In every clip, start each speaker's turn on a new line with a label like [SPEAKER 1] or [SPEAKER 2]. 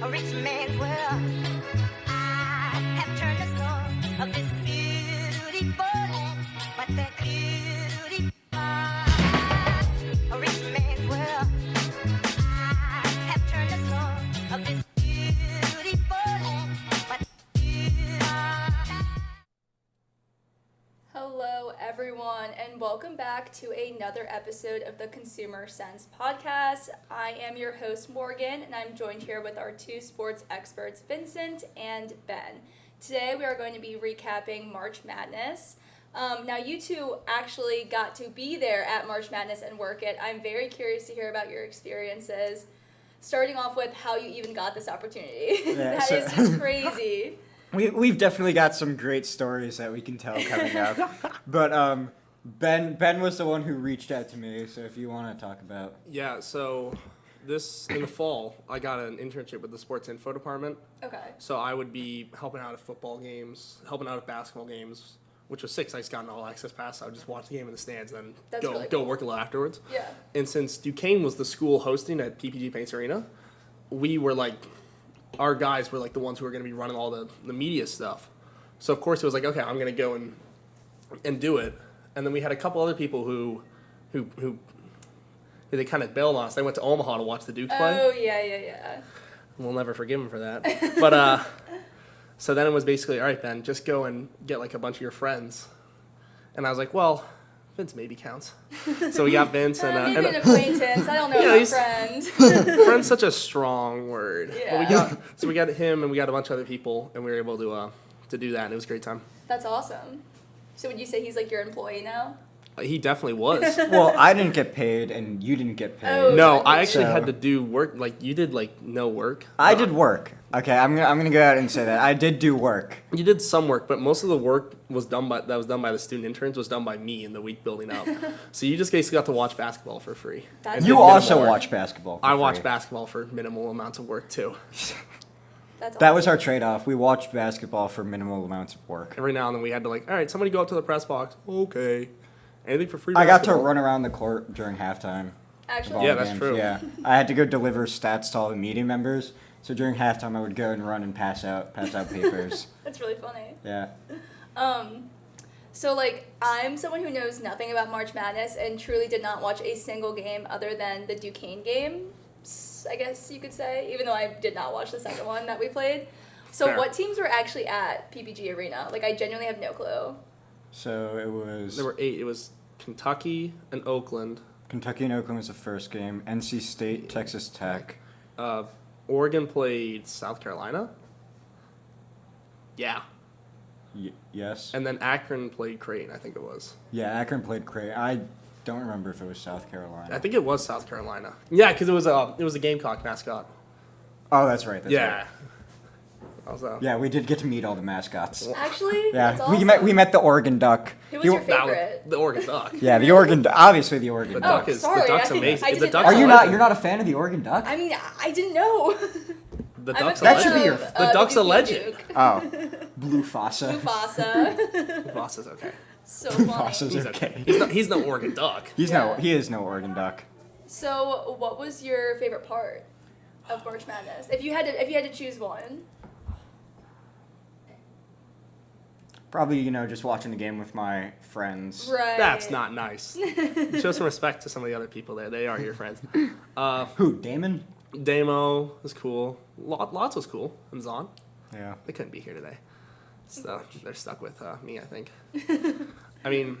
[SPEAKER 1] a rich man's world. I have turned the soul of this beautiful land, but that beautiful, a rich man's world. I have turned the soul of this beautiful land, but
[SPEAKER 2] Hello, everyone, and welcome back to another episode of the Consumer Sense podcast. I am your host, Morgan, and I'm joined here with our two sports experts, Vincent and Ben. Today, we are going to be recapping March Madness. Now, you two actually got to be there at March Madness and work it. I'm very curious to hear about your experiences, starting off with how you even got this opportunity.
[SPEAKER 3] Yeah,
[SPEAKER 2] That is just crazy.
[SPEAKER 3] We've definitely got some great stories that we can tell coming up. But Ben was the one who reached out to me, so if you want to talk about.
[SPEAKER 4] Yeah, so in the fall, I got an internship with the sports info department.
[SPEAKER 2] Okay.
[SPEAKER 4] So I would be helping out at football games, helping out at basketball games, which was sick. I just got an all-access pass. So I would just watch the game in the stands and then go work a little afterwards.
[SPEAKER 2] Yeah.
[SPEAKER 4] And since Duquesne was the school hosting at PPG Paints Arena, we were our guys were the ones who were going to be running all the media stuff. So of course it was okay, I'm going to go and do it. And then we had a couple other people who they kind of bailed on us. They went to Omaha to watch the Dukes play.
[SPEAKER 2] Oh, yeah.
[SPEAKER 4] We'll never forgive them for that. But so then it was basically, all right, Ben, just go and get a bunch of your friends. And I was like, well, Vince maybe counts. So we got Vince and
[SPEAKER 2] maybe an acquaintance. I don't know about friend.
[SPEAKER 4] Friend's such a strong word.
[SPEAKER 2] Yeah.
[SPEAKER 4] But we got him and we got a bunch of other people and we were able to do that, and it was a great time.
[SPEAKER 2] That's awesome. So would you say he's your employee now?
[SPEAKER 4] He definitely was.
[SPEAKER 3] Well, I didn't get paid, and you didn't get paid.
[SPEAKER 2] Oh,
[SPEAKER 4] No,
[SPEAKER 2] okay.
[SPEAKER 4] I actually had to do work. You did no work.
[SPEAKER 3] I did work. Okay, I'm gonna go out and say that I did do work.
[SPEAKER 4] You did some work, but most of the work was done by the student interns was done by me in the week building up. So you just basically got to watch basketball for free.
[SPEAKER 2] That's
[SPEAKER 4] And
[SPEAKER 3] You
[SPEAKER 4] did
[SPEAKER 3] also
[SPEAKER 4] minimal work.
[SPEAKER 3] watch basketball.
[SPEAKER 4] I watched basketball for minimal amounts of work too.
[SPEAKER 2] That's awesome.
[SPEAKER 3] That was our trade-off. We watched basketball for minimal amounts of work.
[SPEAKER 4] Every now and then we had to all right, somebody go up to the press box. Okay. Anything for free
[SPEAKER 3] I got to
[SPEAKER 4] basketball?
[SPEAKER 3] run around the court during halftime. of
[SPEAKER 2] Actually,
[SPEAKER 3] all
[SPEAKER 4] Yeah,
[SPEAKER 3] the
[SPEAKER 4] that's
[SPEAKER 3] games.
[SPEAKER 4] true.
[SPEAKER 3] Yeah, I had to go deliver stats to all the media members. So during halftime, I would go and run and pass out papers.
[SPEAKER 2] that's really funny.
[SPEAKER 3] Yeah.
[SPEAKER 2] So I'm someone who knows nothing about March Madness and truly did not watch a single game other than the Duquesne game, I guess you could say, even though I did not watch the second one that we played. So
[SPEAKER 4] Fair.
[SPEAKER 2] what teams were actually at PPG Arena? I genuinely have no clue.
[SPEAKER 3] So it was.
[SPEAKER 4] There were 8. It was Kentucky and Oakland.
[SPEAKER 3] Kentucky and Oakland was the first game. NC State, Texas Tech.
[SPEAKER 4] Oregon played South Carolina. Yeah.
[SPEAKER 3] Yes.
[SPEAKER 4] And then Akron played Creighton, I think it was.
[SPEAKER 3] Yeah, Akron played Creighton. I don't remember if it was South Carolina.
[SPEAKER 4] I think it was South Carolina. Yeah, because it was a Gamecock mascot.
[SPEAKER 3] Oh, that's right. That's
[SPEAKER 4] Yeah.
[SPEAKER 3] Right.
[SPEAKER 4] I was,
[SPEAKER 3] Yeah, we did get to meet all the mascots.
[SPEAKER 2] Actually,
[SPEAKER 3] Yeah,
[SPEAKER 2] that's awesome.
[SPEAKER 3] we met the Oregon Duck.
[SPEAKER 2] Who was your
[SPEAKER 4] that was
[SPEAKER 2] favorite?
[SPEAKER 4] the Oregon Duck.
[SPEAKER 3] Yeah, the Oregon. Obviously, the Oregon
[SPEAKER 4] The
[SPEAKER 3] Duck.
[SPEAKER 4] Duck is
[SPEAKER 2] sorry,
[SPEAKER 4] the Duck's
[SPEAKER 2] I
[SPEAKER 4] amazing.
[SPEAKER 2] didn't
[SPEAKER 4] The
[SPEAKER 2] know.
[SPEAKER 4] Duck's
[SPEAKER 3] Are
[SPEAKER 4] a
[SPEAKER 3] you
[SPEAKER 4] legend.
[SPEAKER 3] not a fan of the Oregon Duck?
[SPEAKER 2] I mean, I didn't know.
[SPEAKER 4] The
[SPEAKER 2] I'm a
[SPEAKER 4] Duck's a
[SPEAKER 2] fan
[SPEAKER 3] That should be
[SPEAKER 4] legend.
[SPEAKER 3] your-
[SPEAKER 2] of,
[SPEAKER 4] The Duck's a
[SPEAKER 2] Duke
[SPEAKER 4] legend.
[SPEAKER 2] Duke.
[SPEAKER 3] Oh, Blue Fossa.
[SPEAKER 2] Mufasa.
[SPEAKER 4] Boss is okay.
[SPEAKER 2] So
[SPEAKER 3] Blue
[SPEAKER 2] funny.
[SPEAKER 3] Fossa's
[SPEAKER 4] He's
[SPEAKER 3] okay.
[SPEAKER 4] He's no Oregon Duck.
[SPEAKER 3] He
[SPEAKER 2] Yeah.
[SPEAKER 3] is no Oregon Duck.
[SPEAKER 2] So, what was your favorite part of March Madness? If you had to choose one.
[SPEAKER 3] Probably, just watching the game with my friends.
[SPEAKER 2] Right.
[SPEAKER 4] That's not nice. Show some respect to some of the other people there. They are your friends.
[SPEAKER 3] Who, Damon?
[SPEAKER 4] Damo was cool. Lots was cool. And Zon.
[SPEAKER 3] Yeah.
[SPEAKER 4] They couldn't be here today. So they're stuck with me, I think. I mean,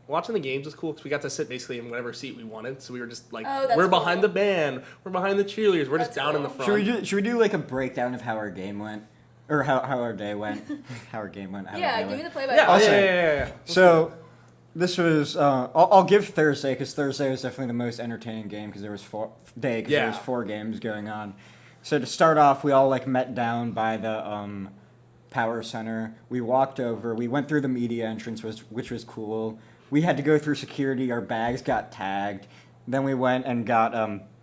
[SPEAKER 4] watching the games was cool because we got to sit basically in whatever seat we wanted. So we were just
[SPEAKER 2] that's
[SPEAKER 4] we're behind
[SPEAKER 2] cool.
[SPEAKER 4] the band. We're behind the cheerleaders. We're just
[SPEAKER 2] That's
[SPEAKER 4] down in the
[SPEAKER 2] cool.
[SPEAKER 4] front.
[SPEAKER 3] Should we do a breakdown of how our game went? Or how our day went? How our game went? How our
[SPEAKER 2] Yeah,
[SPEAKER 3] day
[SPEAKER 2] give
[SPEAKER 3] went.
[SPEAKER 2] me the play-by-play.
[SPEAKER 4] Yeah,
[SPEAKER 3] Awesome.
[SPEAKER 4] yeah.
[SPEAKER 3] So, this was, I'll give Thursday, because Thursday was definitely the most entertaining game, because there was there
[SPEAKER 4] Yeah.
[SPEAKER 3] was 4 games going on. So to start off, we all, met down by the, Power Center. We walked over, we went through the media entrance, which was cool. We had to go through security, our bags got tagged. Then we went and got,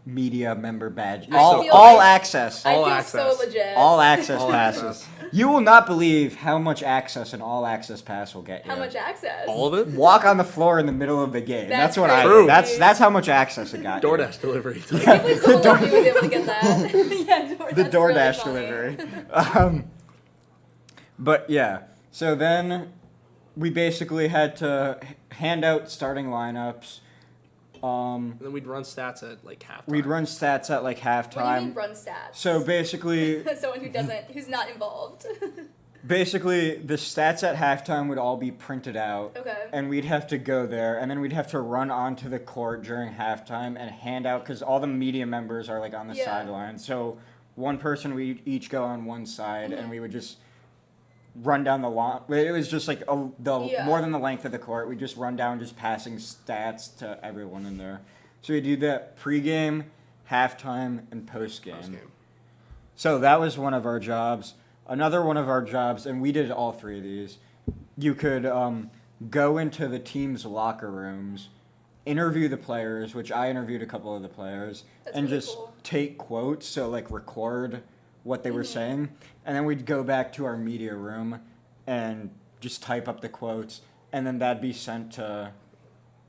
[SPEAKER 3] media member badge.
[SPEAKER 4] You're
[SPEAKER 3] All
[SPEAKER 4] so-
[SPEAKER 3] all access.
[SPEAKER 2] I
[SPEAKER 4] All
[SPEAKER 2] feel
[SPEAKER 4] access.
[SPEAKER 2] so legit.
[SPEAKER 3] All access
[SPEAKER 4] All
[SPEAKER 3] passes.
[SPEAKER 4] access.
[SPEAKER 3] You will not believe how much access an all-access pass will get you.
[SPEAKER 2] How much access?
[SPEAKER 4] All of it?
[SPEAKER 3] Walk on the floor in the middle of the game.
[SPEAKER 2] That's
[SPEAKER 3] That's what I
[SPEAKER 4] crazy.
[SPEAKER 3] did. That's how much access it got. you.
[SPEAKER 4] DoorDash delivery.
[SPEAKER 2] I can't believe someone like me was able to get that. Yeah,
[SPEAKER 3] The
[SPEAKER 2] that's really
[SPEAKER 3] DoorDash
[SPEAKER 2] funny.
[SPEAKER 3] delivery. But yeah, so then we basically had to hand out starting lineups.
[SPEAKER 4] And then we'd run stats at like halftime.
[SPEAKER 3] We'd run stats at like
[SPEAKER 2] What do you mean
[SPEAKER 3] halftime.
[SPEAKER 2] run stats?
[SPEAKER 3] So basically,
[SPEAKER 2] Someone who's not involved.
[SPEAKER 3] the stats at halftime would all be printed out.
[SPEAKER 2] Okay.
[SPEAKER 3] And we'd have to go there, and then we'd have to run onto the court during halftime and hand out, because all the media members are like on the
[SPEAKER 2] Yeah.
[SPEAKER 3] sideline. So one person, we'd each go on one side,
[SPEAKER 2] Mm-hmm.
[SPEAKER 3] and we would just run down the lawn. It was just like
[SPEAKER 2] Yeah.
[SPEAKER 3] more than the length of the court. We just run down, just passing stats to everyone in there. So we do that pregame, halftime, and postgame.
[SPEAKER 4] Post-game.
[SPEAKER 3] So that was one of our jobs. Another one of our jobs, and we did all three of these. You could go into the team's locker rooms, interview the players, which I interviewed a couple of the players,
[SPEAKER 2] That's
[SPEAKER 3] and
[SPEAKER 2] really
[SPEAKER 3] just
[SPEAKER 2] cool.
[SPEAKER 3] take quotes. So like record what they were
[SPEAKER 2] Mm-hmm.
[SPEAKER 3] saying, and then we'd go back to our media room and just type up the quotes, and then that'd be sent to.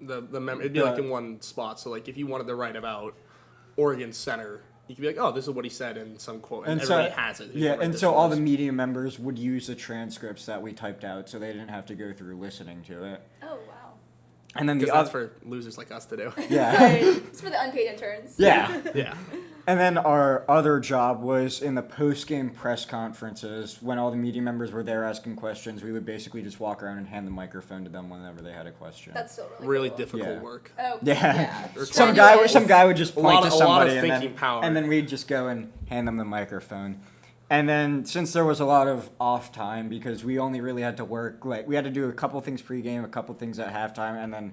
[SPEAKER 4] It'd be like in one spot. So like if you wanted to write about Oregon Center, you could be like, oh, this is what he said in some quote, and everybody has it.
[SPEAKER 3] Yeah, and so all the media members would use the transcripts that we typed out, so they didn't have to go through listening to it.
[SPEAKER 2] Oh wow.
[SPEAKER 3] And then the
[SPEAKER 4] because
[SPEAKER 3] other,
[SPEAKER 4] that's for losers like us to do.
[SPEAKER 3] yeah,
[SPEAKER 2] Right. It's for the unpaid interns.
[SPEAKER 3] yeah.
[SPEAKER 4] Yeah.
[SPEAKER 3] And then our other job was in the post-game press conferences. When all the media members were there asking questions, we would basically just walk around and hand the microphone to them whenever they had a question.
[SPEAKER 2] That's still really
[SPEAKER 4] Really
[SPEAKER 2] cool.
[SPEAKER 4] difficult
[SPEAKER 3] Yeah.
[SPEAKER 4] work.
[SPEAKER 2] Oh
[SPEAKER 3] Yeah.
[SPEAKER 4] Or
[SPEAKER 3] some
[SPEAKER 2] Strenuous.
[SPEAKER 3] guy would just
[SPEAKER 4] A
[SPEAKER 3] point
[SPEAKER 4] lot
[SPEAKER 3] to
[SPEAKER 4] of- a lot of
[SPEAKER 3] somebody, and
[SPEAKER 4] thinking
[SPEAKER 3] then
[SPEAKER 4] power.
[SPEAKER 3] and then we'd just go and hand them the microphone. And then since there was a lot of off time, because we only really had to work, like we had to do a couple things pregame, a couple things at halftime, and then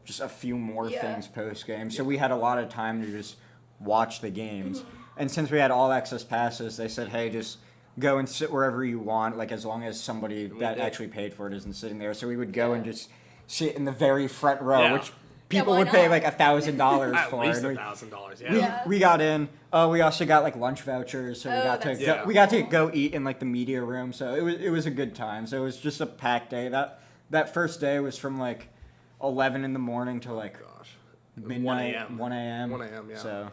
[SPEAKER 3] just a few more
[SPEAKER 2] Yeah.
[SPEAKER 3] things postgame. So we had a lot of time to just watch the games.
[SPEAKER 2] Mm-hmm.
[SPEAKER 3] And since we had all access passes, they said, hey, just go and sit wherever you want, like as long as somebody that
[SPEAKER 4] did.
[SPEAKER 3] actually paid for it isn't sitting there. So we would go and just sit in the very front row,
[SPEAKER 4] Yeah.
[SPEAKER 3] which people
[SPEAKER 2] why
[SPEAKER 3] would pay
[SPEAKER 2] not?
[SPEAKER 3] like $1,000
[SPEAKER 4] At
[SPEAKER 3] for.
[SPEAKER 4] least
[SPEAKER 3] And we-
[SPEAKER 4] $1,000.
[SPEAKER 3] we,
[SPEAKER 4] Yeah.
[SPEAKER 2] Yeah.
[SPEAKER 3] we got in. We also got like lunch vouchers, so we
[SPEAKER 2] Oh,
[SPEAKER 3] got to
[SPEAKER 2] that's
[SPEAKER 3] go,
[SPEAKER 4] so
[SPEAKER 3] we got to
[SPEAKER 2] cool.
[SPEAKER 3] go eat in like the media room. So it was a good time. So it was just a packed day. That first day was from like 11 in the morning to like
[SPEAKER 4] Gosh.
[SPEAKER 3] midnight,
[SPEAKER 4] 1 a.m.
[SPEAKER 3] 1 a.m.
[SPEAKER 4] 1 a.m., yeah.
[SPEAKER 3] So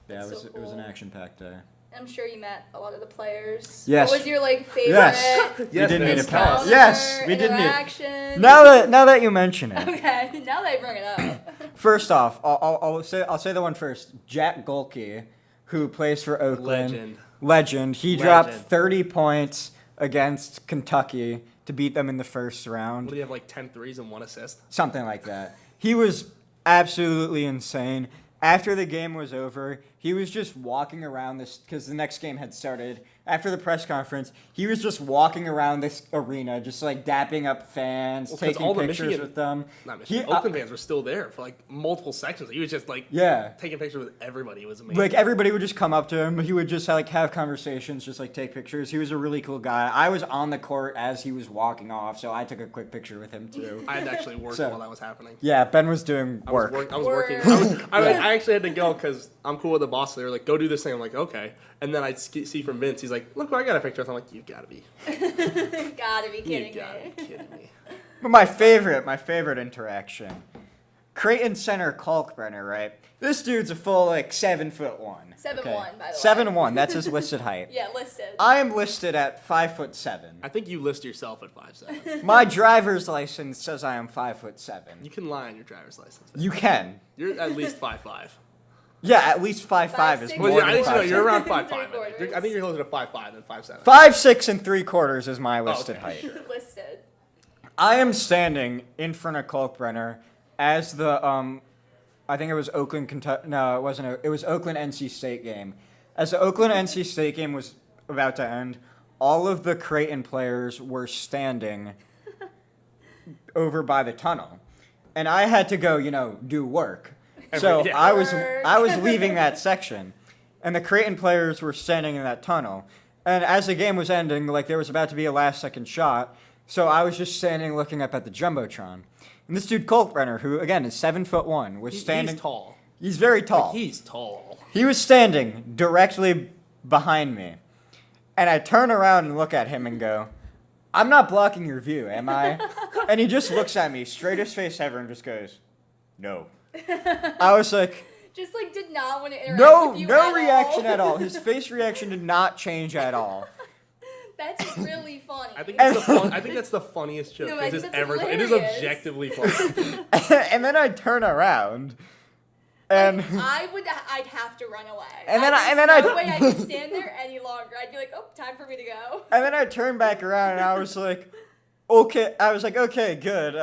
[SPEAKER 3] yeah,
[SPEAKER 2] That's so
[SPEAKER 3] it was an
[SPEAKER 2] cool.
[SPEAKER 3] action-packed day.
[SPEAKER 2] I'm sure you met a lot of the players.
[SPEAKER 3] Yes.
[SPEAKER 2] What was your like favorite
[SPEAKER 3] Yes.
[SPEAKER 4] Yes,
[SPEAKER 3] we did need a
[SPEAKER 4] Vince,
[SPEAKER 3] pass.
[SPEAKER 2] encounter,
[SPEAKER 3] Yes, we did need.
[SPEAKER 2] interaction?
[SPEAKER 3] Now that you mention it.
[SPEAKER 2] Okay, now that I bring it up.
[SPEAKER 3] First off, I'll say the one first. Jack Golke, who plays for Oakland. Legend. He dropped
[SPEAKER 4] Legend.
[SPEAKER 3] 30 points against Kentucky to beat them in the first
[SPEAKER 4] What
[SPEAKER 3] round.
[SPEAKER 4] do you have, like 10 threes and 1 assist?
[SPEAKER 3] Something like that. He was absolutely insane. After the game was over, he was just walking around this, because the next game had started. After the press conference, he was just walking around this arena, just like dapping up fans,
[SPEAKER 4] Well, 'cause
[SPEAKER 3] taking
[SPEAKER 4] all the
[SPEAKER 3] pictures
[SPEAKER 4] Michigan-
[SPEAKER 3] with them.
[SPEAKER 4] Not Michigan.
[SPEAKER 3] He-
[SPEAKER 4] Oakland fans were still there for like multiple sections. He was just like
[SPEAKER 3] Yeah.
[SPEAKER 4] taking pictures with everybody. It was amazing.
[SPEAKER 3] Like everybody would just come up to him. He would just like have conversations, just like take pictures. He was a really cool guy. I was on the court as he was walking off, so I took a quick picture with him too.
[SPEAKER 4] I had to actually work
[SPEAKER 3] So-
[SPEAKER 4] while that was happening.
[SPEAKER 3] Yeah, Ben was doing
[SPEAKER 4] I
[SPEAKER 3] work.
[SPEAKER 4] was working.
[SPEAKER 2] Work.
[SPEAKER 4] I actually had to go because I'm cool with the boss. So they were like, "Go do this thing." I'm like, "Okay." And then I see from Vince, he's like, "Look, I got a picture." I'm like, "You gotta be,
[SPEAKER 2] Gotta be
[SPEAKER 4] you
[SPEAKER 2] kidding
[SPEAKER 4] gotta
[SPEAKER 2] me.
[SPEAKER 4] be kidding me."
[SPEAKER 3] But my favorite interaction, Creighton center Kalkbrenner, right? This dude's a full like 7'1".
[SPEAKER 2] 7'1", by the way.
[SPEAKER 3] 7'1". That's his listed height.
[SPEAKER 2] Yeah, listed.
[SPEAKER 3] I am listed at 5'7".
[SPEAKER 4] I think you list yourself at 5'7".
[SPEAKER 3] My driver's license says I am 5'7".
[SPEAKER 4] You can lie on your driver's license.
[SPEAKER 3] You can.
[SPEAKER 4] You're at least 5'5".
[SPEAKER 3] Yeah, at least 5'5" is
[SPEAKER 2] 5'6".
[SPEAKER 3] more
[SPEAKER 4] Well, yeah,
[SPEAKER 3] than
[SPEAKER 4] I think so.
[SPEAKER 3] 5'7".
[SPEAKER 4] You're around
[SPEAKER 2] Three
[SPEAKER 4] 5'5".
[SPEAKER 2] quarters.
[SPEAKER 4] I think you're closer to 5'5" than 5'7".
[SPEAKER 3] 5'6" and 3/4 is my listed
[SPEAKER 4] okay.
[SPEAKER 3] height.
[SPEAKER 2] Listed.
[SPEAKER 3] I am standing in front of Kalkbrenner as the I think it was Oakland, Kentucky. No, it wasn't. It was Oakland NC State game. As the Oakland NC State game was about to end, all of the Creighton players were standing over by the tunnel, and I had to go, do work. So
[SPEAKER 4] Yeah.
[SPEAKER 3] I was
[SPEAKER 2] Work.
[SPEAKER 3] leaving that section, and the Creighton players were standing in that tunnel. And as the game was ending, like there was about to be a last-second shot, so I was just standing looking up at the jumbotron. And this dude Kalkbrenner, who again is 7'1", was standing.
[SPEAKER 4] He's tall.
[SPEAKER 3] He's very tall.
[SPEAKER 4] He's tall.
[SPEAKER 3] He was standing directly behind me. And I turn around and look at him and go, I'm not blocking your view, am I? And he just looks at me, straightest face ever, and just goes, no. I was like,
[SPEAKER 2] Just like did not want to interact
[SPEAKER 3] no,
[SPEAKER 2] with you
[SPEAKER 3] no
[SPEAKER 2] at
[SPEAKER 3] reaction
[SPEAKER 2] all.
[SPEAKER 3] at all. His face reaction did not change at all.
[SPEAKER 2] That's really funny.
[SPEAKER 4] I think that's the funniest joke
[SPEAKER 2] No, I
[SPEAKER 4] this
[SPEAKER 2] think
[SPEAKER 4] has
[SPEAKER 2] that's
[SPEAKER 4] ever. It is
[SPEAKER 2] hilarious.
[SPEAKER 4] objectively funny.
[SPEAKER 3] And then I turn around, and
[SPEAKER 2] I'd have to run away.
[SPEAKER 3] And then
[SPEAKER 2] There's
[SPEAKER 3] I-
[SPEAKER 2] no way I could stand there any longer. I'd be like, oh, time for me to go.
[SPEAKER 3] and then I turned back around, and I was like, okay. I was like, okay, good.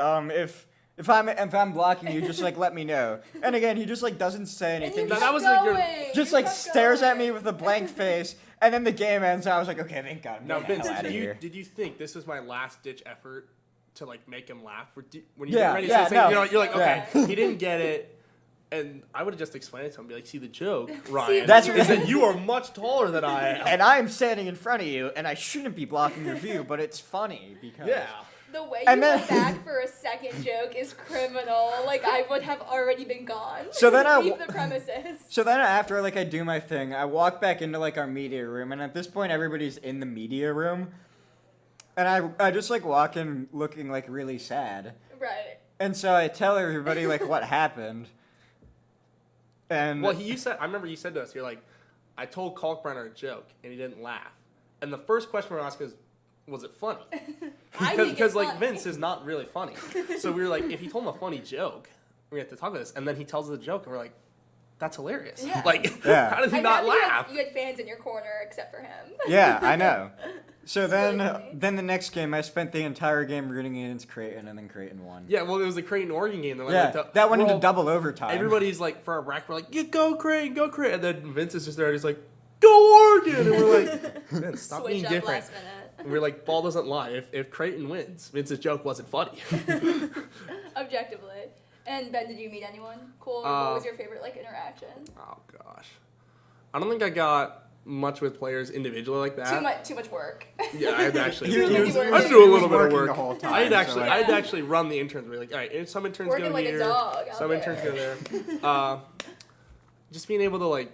[SPEAKER 3] If I'm blocking you, just like let me know. And again, he just like doesn't say
[SPEAKER 2] And
[SPEAKER 3] anything.
[SPEAKER 2] you
[SPEAKER 3] Just,
[SPEAKER 2] kept
[SPEAKER 4] that was like your-
[SPEAKER 2] going.
[SPEAKER 3] just
[SPEAKER 2] You
[SPEAKER 3] like
[SPEAKER 2] kept
[SPEAKER 3] stares at
[SPEAKER 2] going.
[SPEAKER 3] me with a blank face, and then the game ends. And I was like, okay, thank God. I'm
[SPEAKER 4] Now,
[SPEAKER 3] getting the
[SPEAKER 4] Vince,
[SPEAKER 3] hell outta
[SPEAKER 4] did
[SPEAKER 3] here.
[SPEAKER 4] you think this was my last ditch effort to like make him laugh? When you
[SPEAKER 3] Yeah,
[SPEAKER 4] get ready to
[SPEAKER 3] yeah,
[SPEAKER 4] say
[SPEAKER 3] no.
[SPEAKER 4] something, you're like, okay,
[SPEAKER 2] Yeah.
[SPEAKER 4] he didn't get it. And I would have just explained it to him, be like, see, the joke, Ryan,
[SPEAKER 3] That's-
[SPEAKER 4] is that you are much taller than I am.
[SPEAKER 3] And I'm standing in front of you, and I shouldn't be blocking your view, but it's funny because
[SPEAKER 4] Yeah.
[SPEAKER 2] The way you
[SPEAKER 3] And then-
[SPEAKER 2] went back for a second joke is criminal. Like, I would have already been gone.
[SPEAKER 3] So then I
[SPEAKER 2] Leave
[SPEAKER 3] w-
[SPEAKER 2] the premises.
[SPEAKER 3] So then after like I do my thing, I walk back into like our media room, and at this point everybody's in the media room, and I just like walk in looking like really sad,
[SPEAKER 2] Right.
[SPEAKER 3] and so I tell everybody like what happened, and
[SPEAKER 4] Well, I remember you said to us, you're like, I told Kalkbrenner a joke, and he didn't laugh. And the first question we were asking is, was it funny?
[SPEAKER 2] I think
[SPEAKER 4] Because
[SPEAKER 2] it's
[SPEAKER 4] like
[SPEAKER 2] funny.
[SPEAKER 4] Vince is not really funny. So we were like, if he told him a funny joke, we have to talk about this. And then he tells us the joke, and we're like, that's hilarious.
[SPEAKER 2] Yeah.
[SPEAKER 4] Like,
[SPEAKER 3] Yeah.
[SPEAKER 4] how did he
[SPEAKER 2] I'm
[SPEAKER 4] not
[SPEAKER 2] happy
[SPEAKER 4] laugh?
[SPEAKER 2] You had fans in your corner except for him.
[SPEAKER 3] yeah, I know. So
[SPEAKER 2] It's really
[SPEAKER 3] then
[SPEAKER 2] funny.
[SPEAKER 3] then the next game, I spent the entire game rooting against Creighton, and then Creighton won.
[SPEAKER 4] Yeah, well, it was the Creighton Oregon game. That went
[SPEAKER 3] Yeah,
[SPEAKER 4] like
[SPEAKER 3] that went
[SPEAKER 4] we're
[SPEAKER 3] into
[SPEAKER 4] all-
[SPEAKER 3] double overtime.
[SPEAKER 4] Everybody's like, for our bracket, we're like, yeah, go Creighton, go Creighton. And then Vince is just there, and he's like, go Oregon. And we're like, Vince, stop
[SPEAKER 2] Switch
[SPEAKER 4] being
[SPEAKER 2] up
[SPEAKER 4] different.
[SPEAKER 2] last minute.
[SPEAKER 4] And we're like, ball doesn't lie. If Creighton wins, Vince's joke wasn't funny.
[SPEAKER 2] Objectively. And Ben, did you meet anyone cool? Or what was your favorite like interaction?
[SPEAKER 4] Oh gosh, I don't think I got much with players individually like that.
[SPEAKER 2] Too much work.
[SPEAKER 4] Yeah, I had to actually.
[SPEAKER 2] You were busy
[SPEAKER 3] was-
[SPEAKER 2] working.
[SPEAKER 4] I do a
[SPEAKER 3] he was
[SPEAKER 4] little bit of
[SPEAKER 3] working
[SPEAKER 4] work.
[SPEAKER 3] the whole time,
[SPEAKER 4] I had actually,
[SPEAKER 3] so,
[SPEAKER 4] I had to actually run the interns. We're like, all right, some interns
[SPEAKER 2] Working
[SPEAKER 4] go
[SPEAKER 2] like a
[SPEAKER 4] here,
[SPEAKER 2] dog out
[SPEAKER 4] some interns go
[SPEAKER 2] there.
[SPEAKER 4] there. Just being able to like,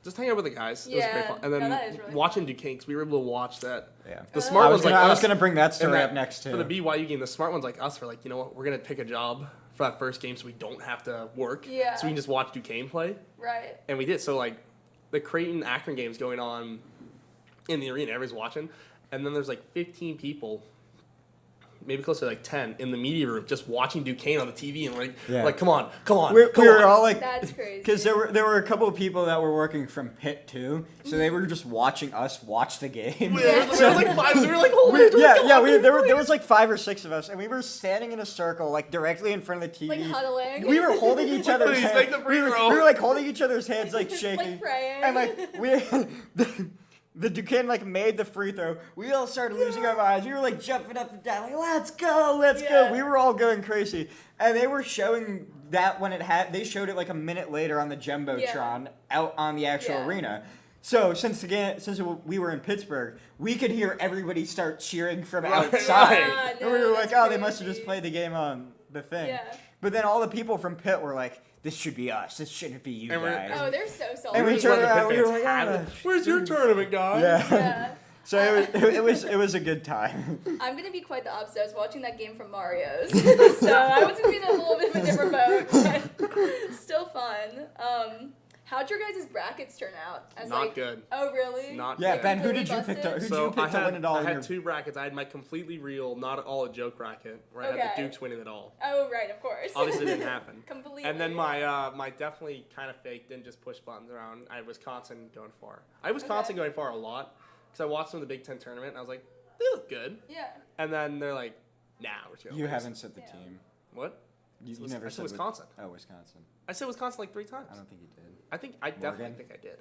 [SPEAKER 4] just hang out with the guys. It was great
[SPEAKER 2] Yeah.
[SPEAKER 4] fun. And
[SPEAKER 2] No,
[SPEAKER 4] then
[SPEAKER 2] that is really
[SPEAKER 4] watching Duquesne, 'cause we were able to watch that.
[SPEAKER 3] Yeah.
[SPEAKER 4] The
[SPEAKER 2] Oh.
[SPEAKER 4] smart ones like
[SPEAKER 3] I was
[SPEAKER 4] us.
[SPEAKER 3] gonna bring that story
[SPEAKER 4] and
[SPEAKER 3] up next too.
[SPEAKER 4] For the BYU game, the smart ones like us were like, you know what, we're gonna pick a job for that first game so we don't have to work.
[SPEAKER 2] Yeah.
[SPEAKER 4] So we can just watch Duquesne play.
[SPEAKER 2] Right.
[SPEAKER 4] And we did. So like the Creighton Akron game's going on in the arena, everybody's watching, and then there's like 15 people, maybe closer to like 10 in the media room just watching Duquesne on the TV, and
[SPEAKER 3] Yeah.
[SPEAKER 4] like come on.
[SPEAKER 3] we
[SPEAKER 4] come
[SPEAKER 3] were
[SPEAKER 4] on.
[SPEAKER 3] all like,
[SPEAKER 2] That's crazy.
[SPEAKER 3] because there were a couple of people that were working from Pitt too, so they were just watching us watch the game.
[SPEAKER 4] We were like five. We were like, holy.
[SPEAKER 3] There was like 5 or 6 of us, and we were standing in a circle, like directly in front of the TV.
[SPEAKER 2] Like huddling.
[SPEAKER 3] We were holding each other's
[SPEAKER 4] Please,
[SPEAKER 3] hands.
[SPEAKER 4] make the free
[SPEAKER 3] we
[SPEAKER 4] throw.
[SPEAKER 3] were like holding each other's hands, like shaking.
[SPEAKER 2] Like praying.
[SPEAKER 3] And like the Duquesne like made the free throw. We all started losing our minds. We were like jumping up and down, like let's go.
[SPEAKER 2] Yeah.
[SPEAKER 3] We were all going crazy, and they were showing that when they showed it like a minute later on the jumbotron out on the actual
[SPEAKER 2] Yeah.
[SPEAKER 3] arena. So since we were in Pittsburgh, we could hear everybody start cheering from
[SPEAKER 4] Right,
[SPEAKER 3] outside,
[SPEAKER 2] right.
[SPEAKER 3] and we were like,
[SPEAKER 2] That's
[SPEAKER 3] "Oh, they must have
[SPEAKER 2] crazy.
[SPEAKER 3] just played the game on the thing."
[SPEAKER 2] Yeah.
[SPEAKER 3] But then all the people from Pitt were like, "This should be us. This shouldn't be you
[SPEAKER 4] And we're-
[SPEAKER 3] guys."
[SPEAKER 2] Oh, they're so salty.
[SPEAKER 3] And we
[SPEAKER 4] Just
[SPEAKER 3] turned
[SPEAKER 4] let the
[SPEAKER 3] around,
[SPEAKER 4] Pitt
[SPEAKER 3] we were
[SPEAKER 4] fans
[SPEAKER 3] like,
[SPEAKER 4] have
[SPEAKER 3] "Ah."
[SPEAKER 4] it. Where's your tournament, guys?
[SPEAKER 3] Yeah.
[SPEAKER 2] Yeah.
[SPEAKER 3] So it was a good time.
[SPEAKER 2] I'm gonna be quite the opposite. I was watching that game from Mario's, so I was gonna be in a little bit of a different boat, but still fun. How'd your guys' brackets turn out?
[SPEAKER 4] Not good.
[SPEAKER 2] Oh, really?
[SPEAKER 4] Not
[SPEAKER 3] Yeah,
[SPEAKER 4] good.
[SPEAKER 3] Ben, who did
[SPEAKER 2] Completely
[SPEAKER 3] you pick to?
[SPEAKER 2] busted?
[SPEAKER 3] Who
[SPEAKER 4] So
[SPEAKER 3] did you pick to win it all?
[SPEAKER 4] I
[SPEAKER 3] in
[SPEAKER 4] had
[SPEAKER 3] your-
[SPEAKER 4] 2 brackets. I had my completely real, not all a joke bracket, where I had the
[SPEAKER 2] Okay.
[SPEAKER 4] Dukes winning it all.
[SPEAKER 2] Oh, right, of course.
[SPEAKER 4] Obviously, it didn't happen.
[SPEAKER 2] Completely.
[SPEAKER 4] And then my definitely kind of fake, didn't just push buttons around. I had Wisconsin going far. I had Wisconsin
[SPEAKER 2] Okay.
[SPEAKER 4] going far a lot because I watched them in the Big Ten tournament and I was like, they look good.
[SPEAKER 2] Yeah.
[SPEAKER 4] And then they're like, nah, we're just gonna
[SPEAKER 3] You
[SPEAKER 4] lose.
[SPEAKER 3] haven't said the
[SPEAKER 2] Yeah.
[SPEAKER 3] team.
[SPEAKER 4] What?
[SPEAKER 3] You
[SPEAKER 4] I
[SPEAKER 3] never
[SPEAKER 4] said
[SPEAKER 3] said
[SPEAKER 4] Wisconsin.
[SPEAKER 3] Oh, Wisconsin.
[SPEAKER 4] I said Wisconsin like 3 times.
[SPEAKER 3] I don't think you did.
[SPEAKER 4] I definitely
[SPEAKER 3] Morgan?
[SPEAKER 4] think I did.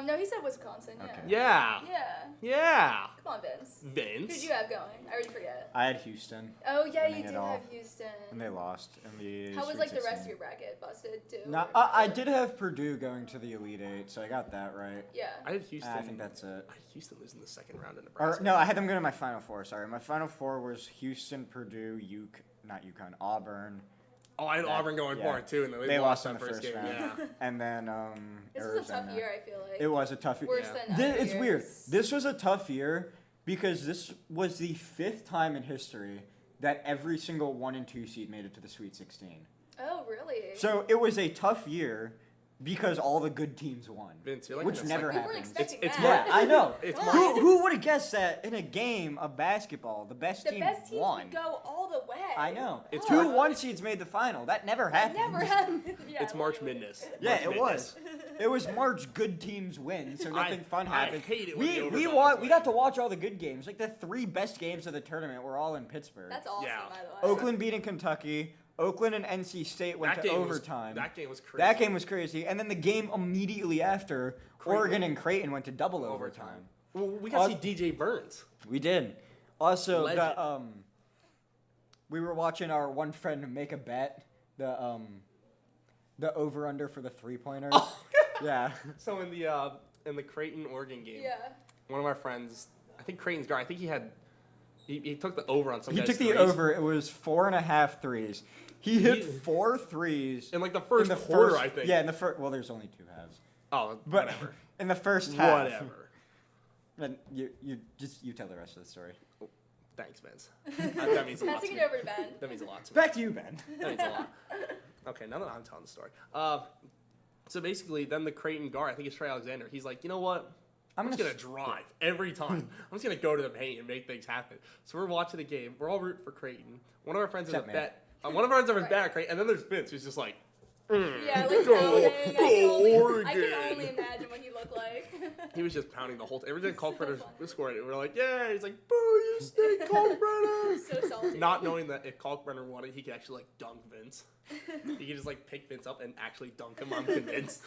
[SPEAKER 2] No, he said Wisconsin. Yeah.
[SPEAKER 3] Okay.
[SPEAKER 4] Yeah.
[SPEAKER 2] Yeah.
[SPEAKER 4] Yeah.
[SPEAKER 2] Come on, Vince.
[SPEAKER 4] Vince.
[SPEAKER 2] Who'd you have going? I already forget.
[SPEAKER 3] I had Houston,
[SPEAKER 2] Oh yeah, you
[SPEAKER 3] Winning it
[SPEAKER 2] did
[SPEAKER 3] all.
[SPEAKER 2] have Houston.
[SPEAKER 3] and they lost in the.
[SPEAKER 2] How was
[SPEAKER 3] Sweet
[SPEAKER 2] like the rest
[SPEAKER 3] 16.
[SPEAKER 2] of your bracket? Busted too?
[SPEAKER 3] No,
[SPEAKER 2] or-
[SPEAKER 3] I did have Purdue going to the Elite Eight, so I got that right.
[SPEAKER 2] Yeah.
[SPEAKER 4] I had Houston.
[SPEAKER 3] I think that's it.
[SPEAKER 4] I had Houston losing the second round in
[SPEAKER 3] Or
[SPEAKER 4] Nebraska.
[SPEAKER 3] no, I had them go to my Final Four. Sorry, my Final Four was Houston, Purdue, not UConn, Auburn,
[SPEAKER 4] Oh, I had Auburn going for it too, and
[SPEAKER 3] they lost in
[SPEAKER 4] that
[SPEAKER 3] the first
[SPEAKER 4] game.
[SPEAKER 3] round.
[SPEAKER 4] Yeah.
[SPEAKER 3] And then
[SPEAKER 2] This was a tough year, I feel like.
[SPEAKER 3] It was a tough year.
[SPEAKER 2] Worse than other
[SPEAKER 3] It's
[SPEAKER 2] years.
[SPEAKER 3] weird. This was a tough year because this was the 5th time in history that every single 1 and 2 seed made it to the Sweet 16.
[SPEAKER 2] Oh, really?
[SPEAKER 3] So it was a tough year because all the good teams won,
[SPEAKER 4] Vince, you're like
[SPEAKER 3] which
[SPEAKER 4] an
[SPEAKER 3] never
[SPEAKER 2] we weren't
[SPEAKER 3] happens.
[SPEAKER 2] expecting
[SPEAKER 4] It's
[SPEAKER 2] that.
[SPEAKER 3] Yeah, I know.
[SPEAKER 4] It's
[SPEAKER 3] Who would have guessed that in a game of basketball, the best
[SPEAKER 2] The
[SPEAKER 3] team
[SPEAKER 2] best teams
[SPEAKER 3] won?
[SPEAKER 2] would go all the way.
[SPEAKER 3] I know.
[SPEAKER 4] It's
[SPEAKER 3] 2
[SPEAKER 4] hard.
[SPEAKER 3] 1 seeds made the final. That never
[SPEAKER 2] That
[SPEAKER 3] happened.
[SPEAKER 2] never happened. Yeah,
[SPEAKER 4] It's March
[SPEAKER 2] literally.
[SPEAKER 4] Madness.
[SPEAKER 3] Yeah,
[SPEAKER 4] March
[SPEAKER 3] it
[SPEAKER 4] Madness.
[SPEAKER 3] was. It was March. Good teams win, so nothing fun
[SPEAKER 4] I
[SPEAKER 3] happened.
[SPEAKER 4] hate it when the
[SPEAKER 3] we
[SPEAKER 4] overtimes
[SPEAKER 3] we got
[SPEAKER 4] win.
[SPEAKER 3] to watch all the good games. Like the 3 best games of the tournament were all in Pittsburgh.
[SPEAKER 2] That's awesome,
[SPEAKER 4] Yeah.
[SPEAKER 2] by the way.
[SPEAKER 3] Oakland beating Kentucky. Oakland and NC State went
[SPEAKER 4] That
[SPEAKER 3] to
[SPEAKER 4] game was-
[SPEAKER 3] overtime.
[SPEAKER 4] that game was crazy.
[SPEAKER 3] That game was crazy. And then the game immediately after,
[SPEAKER 4] Creighton.
[SPEAKER 3] Oregon and Creighton went to double overtime.
[SPEAKER 4] Well, we got to see DJ Burns.
[SPEAKER 3] We did. Also,
[SPEAKER 4] Legend.
[SPEAKER 3] we were watching our one friend make a bet. The over under for the 3-pointers. Yeah.
[SPEAKER 4] So in the Creighton Oregon game,
[SPEAKER 2] Yeah.
[SPEAKER 4] one of our friends, I think Creighton's guard, I think he took the over on some
[SPEAKER 3] He
[SPEAKER 4] guy's
[SPEAKER 3] took the
[SPEAKER 4] threes.
[SPEAKER 3] over. It was 4.5 threes. He hit
[SPEAKER 4] He-
[SPEAKER 3] 4 threes
[SPEAKER 4] in like the first quarter, I think.
[SPEAKER 3] Yeah, in the first. Well, there's only 2 halves.
[SPEAKER 4] Oh,
[SPEAKER 3] But
[SPEAKER 4] whatever.
[SPEAKER 3] in the first half.
[SPEAKER 4] Whatever.
[SPEAKER 3] And you tell the rest of the story.
[SPEAKER 4] Thanks, Vince. That means a lot to
[SPEAKER 2] Passing
[SPEAKER 4] me.
[SPEAKER 2] it over to Ben.
[SPEAKER 4] That means a lot to me.
[SPEAKER 3] Back to you, Ben.
[SPEAKER 4] That means a lot. Okay, now that I'm telling the story. So basically, then the Creighton guard, I think it's Trey Alexander, he's like, you know what? I'm just going to drive every time. I'm just going to go to the paint and make things happen. So we're watching the game. We're all rooting for Creighton. One of our friends has a
[SPEAKER 3] Except me.
[SPEAKER 4] bet. One of our friends has a bet at Creighton. And then there's Vince, who's just like,
[SPEAKER 2] Yeah, like
[SPEAKER 4] Go-
[SPEAKER 2] pounding.
[SPEAKER 4] go
[SPEAKER 2] I
[SPEAKER 4] Oregon.
[SPEAKER 2] can only imagine what he looked like.
[SPEAKER 4] he was just pounding the whole time. Every time
[SPEAKER 2] So
[SPEAKER 4] Kalkbrenner
[SPEAKER 2] funny.
[SPEAKER 4] scored it, we were like, yeah. He's like, boo, you stink, Kalkbrenner.
[SPEAKER 2] So salty.
[SPEAKER 4] Not knowing that if Kalkbrenner won it, he could actually like dunk Vince. He could just like pick Vince up and actually dunk him. I'm convinced.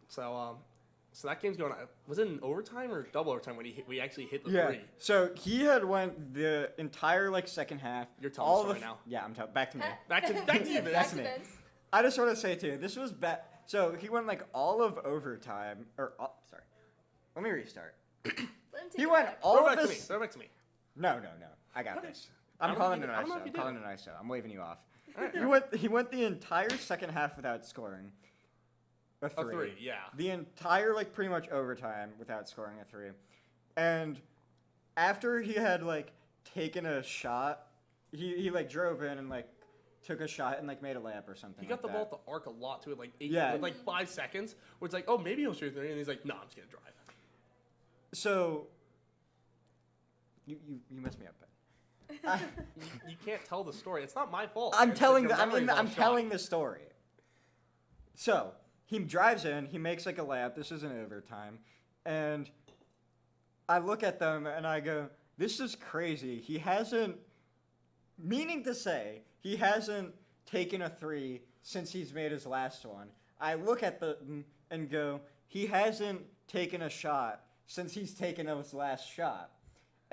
[SPEAKER 4] So that game's going on. Was it in overtime or double overtime when we actually hit the
[SPEAKER 3] Yeah.
[SPEAKER 4] 3?
[SPEAKER 3] So he had went the entire second half.
[SPEAKER 4] You're telling
[SPEAKER 3] all
[SPEAKER 4] the
[SPEAKER 3] the
[SPEAKER 4] story now.
[SPEAKER 3] Yeah, I'm telling. Back to me.
[SPEAKER 4] Back to you, Vince.
[SPEAKER 2] Back to
[SPEAKER 3] me.
[SPEAKER 2] Vince.
[SPEAKER 3] I just want to say too, this was so he went all of overtime. Sorry. Let me restart.
[SPEAKER 2] Let him take
[SPEAKER 3] He
[SPEAKER 2] it
[SPEAKER 3] went
[SPEAKER 2] back.
[SPEAKER 3] all
[SPEAKER 4] Throw it
[SPEAKER 3] of
[SPEAKER 4] back to me.
[SPEAKER 3] this.
[SPEAKER 4] Throw it back to me.
[SPEAKER 3] No. I got this.
[SPEAKER 4] I
[SPEAKER 3] I'm
[SPEAKER 4] don't
[SPEAKER 3] calling
[SPEAKER 4] know
[SPEAKER 3] it
[SPEAKER 4] if
[SPEAKER 3] an
[SPEAKER 4] you- I don't know
[SPEAKER 3] ISO.
[SPEAKER 4] if
[SPEAKER 3] I'm
[SPEAKER 4] you
[SPEAKER 3] calling
[SPEAKER 4] do.
[SPEAKER 3] it an ISO. I'm waving you off. He went the entire second half without scoring a 3.
[SPEAKER 4] A 3, yeah.
[SPEAKER 3] The entire pretty much overtime without scoring a 3. And after he had taken a shot, he drove in and took a shot and made a layup or something.
[SPEAKER 4] He got the
[SPEAKER 3] like
[SPEAKER 4] ball
[SPEAKER 3] that.
[SPEAKER 4] at the arc a lot too, with
[SPEAKER 3] Yeah.
[SPEAKER 4] with 5 seconds, where it's like, oh, maybe he'll shoot 3, and he's like, no, I'm just gonna drive.
[SPEAKER 3] So you messed me up, Ben.
[SPEAKER 4] You can't tell the story. It's not my fault.
[SPEAKER 3] I'm
[SPEAKER 4] It's
[SPEAKER 3] telling
[SPEAKER 4] your
[SPEAKER 3] the
[SPEAKER 4] memory's all
[SPEAKER 3] I'm
[SPEAKER 4] shot.
[SPEAKER 3] telling the story. So he drives in, he makes a layup. This is an overtime, and I look at them and I go, "This is crazy." He hasn't, meaning to say, he hasn't taken a 3 since he's made his last one. I look at them and go, "He hasn't taken a shot since he's taken his last shot."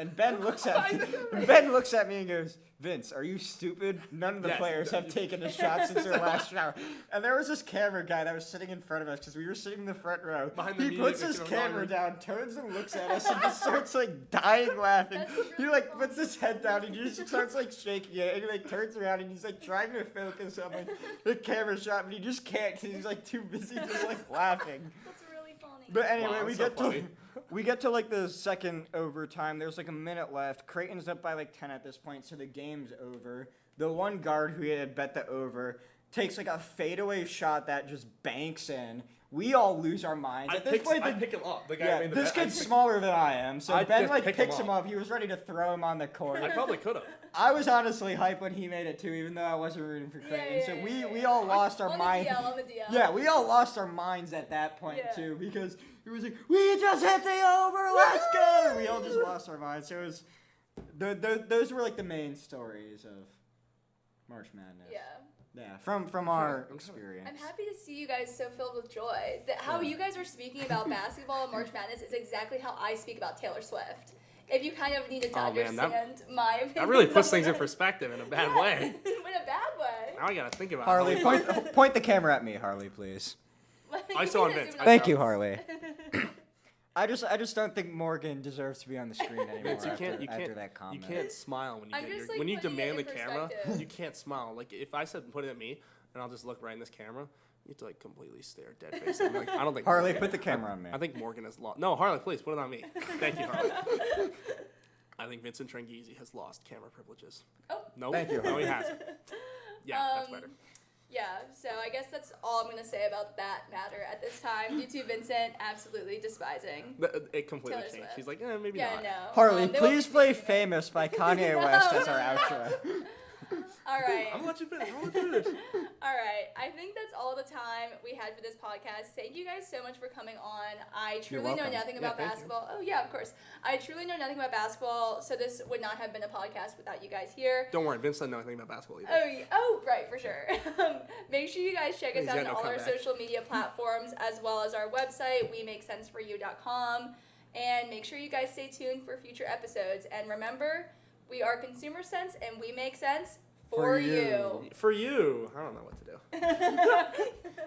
[SPEAKER 3] And Ben looks at me. Ben looks at me and goes, "Vince, are you stupid? None of the
[SPEAKER 4] Yes.
[SPEAKER 3] players have taken a shot since their last shot." And there was this camera guy that was sitting in front of us because we were sitting in the front row.
[SPEAKER 4] Behind the
[SPEAKER 3] He
[SPEAKER 4] media
[SPEAKER 3] puts his
[SPEAKER 4] victim
[SPEAKER 3] camera
[SPEAKER 4] Robert.
[SPEAKER 3] down, turns and looks at us, and just starts dying laughing.
[SPEAKER 2] That's
[SPEAKER 3] He
[SPEAKER 2] really
[SPEAKER 3] puts his head down and he just starts shaking it, and he turns around and he's trying to focus on the camera shot, but he just can't because he's too busy just laughing.
[SPEAKER 2] That's really funny.
[SPEAKER 3] But anyway,
[SPEAKER 4] Wow,
[SPEAKER 3] we
[SPEAKER 4] that's
[SPEAKER 3] get
[SPEAKER 4] so
[SPEAKER 3] to
[SPEAKER 4] funny.
[SPEAKER 3] we get to the second overtime. There's a minute left. Creighton's up by 10 at this point, so the game's over. The one guard who had bet the over takes a fadeaway shot that just banks in. We all lose our minds. At this point,
[SPEAKER 4] I pick him up. The guy
[SPEAKER 3] yeah,
[SPEAKER 4] who made the
[SPEAKER 3] this
[SPEAKER 4] bet, I
[SPEAKER 3] kid's
[SPEAKER 4] pick-
[SPEAKER 3] smaller than I am, so
[SPEAKER 4] I'd
[SPEAKER 3] Ben
[SPEAKER 4] just pick him
[SPEAKER 3] picks him
[SPEAKER 4] up.
[SPEAKER 3] up. He was ready to throw him on the court.
[SPEAKER 4] I probably could have.
[SPEAKER 3] I was honestly hyped when he made it too, even though I wasn't rooting for Creighton. So we all lost our
[SPEAKER 2] on
[SPEAKER 3] minds.
[SPEAKER 2] On the DL.
[SPEAKER 3] Yeah, we all lost our minds at that point
[SPEAKER 2] Yeah.
[SPEAKER 3] too, because it was we just hit the over, let's go. We all just lost our minds. So it was those were the main stories of March Madness.
[SPEAKER 2] Yeah.
[SPEAKER 3] Yeah, from our experience.
[SPEAKER 2] I'm happy to see you guys so filled with joy. How you guys are speaking about basketball and March Madness is exactly how I speak about Taylor Swift. If you kind of needed to
[SPEAKER 4] Oh, man,
[SPEAKER 2] understand my opinion.
[SPEAKER 4] That really puts things in perspective in a bad way.
[SPEAKER 2] In a bad way.
[SPEAKER 4] Now I gotta think about
[SPEAKER 3] Harley,
[SPEAKER 4] it.
[SPEAKER 3] point the camera at me, Harley, please.
[SPEAKER 4] I saw on Vince.
[SPEAKER 3] Thank you, Harley. I just don't think Morgan deserves to be on the screen anymore
[SPEAKER 4] Vince,
[SPEAKER 3] after that comment.
[SPEAKER 4] You can't smile when you
[SPEAKER 2] I'm
[SPEAKER 4] get
[SPEAKER 2] just, like,
[SPEAKER 4] when you
[SPEAKER 2] putting it
[SPEAKER 4] demand
[SPEAKER 2] in
[SPEAKER 4] the camera.
[SPEAKER 2] perspective.
[SPEAKER 4] You can't smile. Like if I said put it at me, and I'll just look right in this camera, you have to like completely stare dead face. I'm like, I don't think
[SPEAKER 3] Harley, put the camera on me.
[SPEAKER 4] I think Morgan has lost. No, Harley, please put it on me. Thank you, Harley. I think Vincent Tranghese has lost camera privileges.
[SPEAKER 2] Oh.
[SPEAKER 4] Nope.
[SPEAKER 3] Thank you,
[SPEAKER 4] No,
[SPEAKER 3] Harley.
[SPEAKER 4] he hasn't. Yeah, that's better.
[SPEAKER 2] Yeah, so I guess that's all I'm going to say about that matter at this time, due to Vincent absolutely despising.
[SPEAKER 4] It completely
[SPEAKER 2] Taylor
[SPEAKER 4] changed.
[SPEAKER 2] Swift.
[SPEAKER 4] He's like, maybe
[SPEAKER 2] Yeah,
[SPEAKER 4] not.
[SPEAKER 2] no.
[SPEAKER 3] Harley,
[SPEAKER 2] They won't
[SPEAKER 3] please
[SPEAKER 2] be
[SPEAKER 3] play
[SPEAKER 2] speaking
[SPEAKER 3] "Famous" by Kanye
[SPEAKER 2] No.
[SPEAKER 3] West as our outro.
[SPEAKER 2] All right.
[SPEAKER 4] I'm gonna let you finish. I'm gonna finish.
[SPEAKER 2] All right. I think that's all the time we had for this podcast. Thank you guys so much for coming on. I truly know
[SPEAKER 3] welcome.
[SPEAKER 2] nothing about
[SPEAKER 4] Yeah, thank
[SPEAKER 2] basketball. Oh, yeah, of course. I truly know nothing about basketball, so this would not have been a podcast without you guys here.
[SPEAKER 4] Don't worry, Vince doesn't know anything about basketball either.
[SPEAKER 2] Oh, right, for sure. Make sure you guys check us
[SPEAKER 4] He's
[SPEAKER 2] out
[SPEAKER 4] got
[SPEAKER 2] on
[SPEAKER 4] no
[SPEAKER 2] all our
[SPEAKER 4] comeback.
[SPEAKER 2] social media platforms, as well as our website, WeMakeSenseForYou.com. And make sure you guys stay tuned for future episodes. And remember, we are Consumer Sense, and we make sense for
[SPEAKER 3] For
[SPEAKER 2] you.
[SPEAKER 3] you.
[SPEAKER 4] For you, I don't know what to do.